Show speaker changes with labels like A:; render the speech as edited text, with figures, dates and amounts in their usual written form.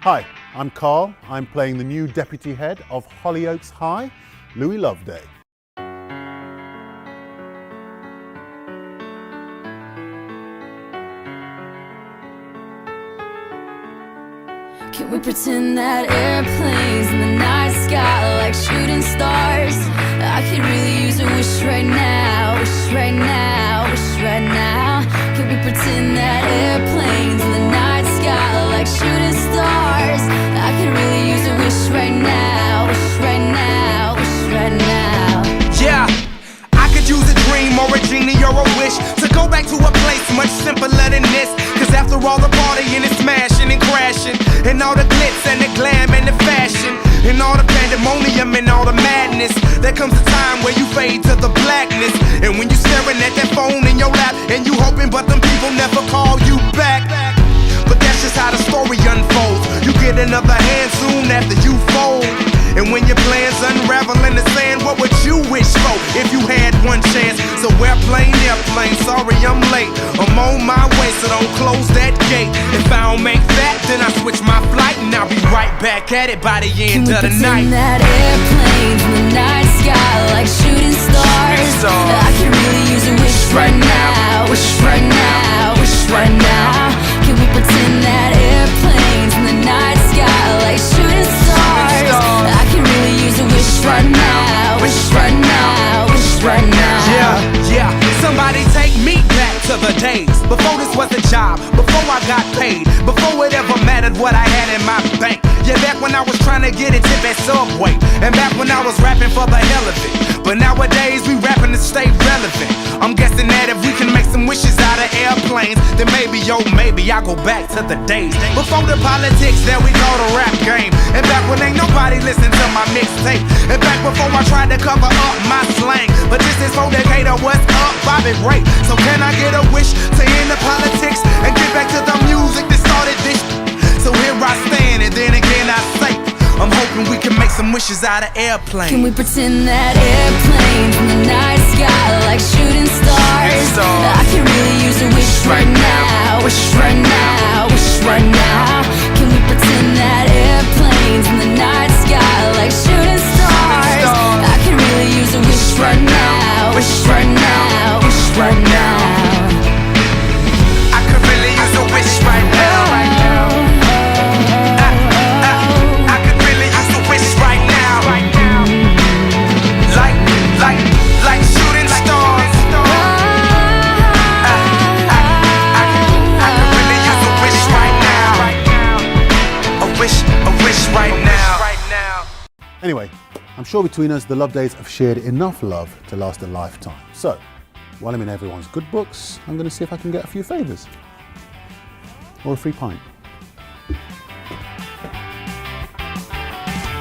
A: Hi, I'm Karl. I'm playing the new deputy head of Hollyoaks High, Louis Loveday.
B: Can we pretend that airplanes in the night sky like shooting stars? I could really use a wish right now, wish right now, wish right now. Can we pretend that airplanes in the night sky like shooting stars? I could really use a wish right now, wish right now, wish right now.
C: Yeah, I could use a dream or a genie or a wish to go back to a place much simpler than this. Cause after all the partying and smashing and crashing, and all the glitz and the glam and the fashion, and all the pandemonium and all the madness, there comes a time where you fade to the blackness. And when you staring at that phone in your lap, and you hoping but them people never call you back. But that's just how the story unfolds. You get another hand soon after you fold. And when your plans unravel in the sand, what would you wish for if you had one chance? So airplane, sorry I'm late. I'm on my way, so don't close that gate. If I don't make that, then I switch my flight, and I'll be right back at it by the end of the night.
B: Can we pretend that airplanes in the night sky like shooting stars? I can really use a wish right now, wish right now, wish right now. Can we pretend that airplanes in the night sky like shooting stars? I can really use a wish right now, wish right now, wish right now.
C: Yeah, somebody take me back to the days before this was a job, before I got paid, before it ever mattered what I had in my bank. Yeah, back when I was trying to get a tip at Subway, and back when I was rapping for the hell of it. But nowadays we rapping to stay relevant. I'm guessing that if we can make some wishes out of airplanes, then maybe, yo, maybe I'll go back to the days before the politics that we call the rap game. And back when ain't nobody listened to my mixtape. And back before I tried to cover up my slang. But this is for Decatur, what's up, Bobby Ray? So can I get a wish to end the politics and get back to the music that started this? So here I stand, and then again I say, I'm hoping we can make some wishes out of airplanes.
B: Can we pretend that airplanes in the night sky like shooting stars? I can really use a wish right now, wish right now, wish right now. Can we pretend that airplanes in the night sky like shooting stars? I can really use a wish right now, wish right now, wish right now.
C: I could really use a wish right now.
A: Anyway, I'm sure between us the Lovedays have shared enough love to last a lifetime. So, while I'm in everyone's good books, I'm going to see if I can get a few favours. Or a free pint.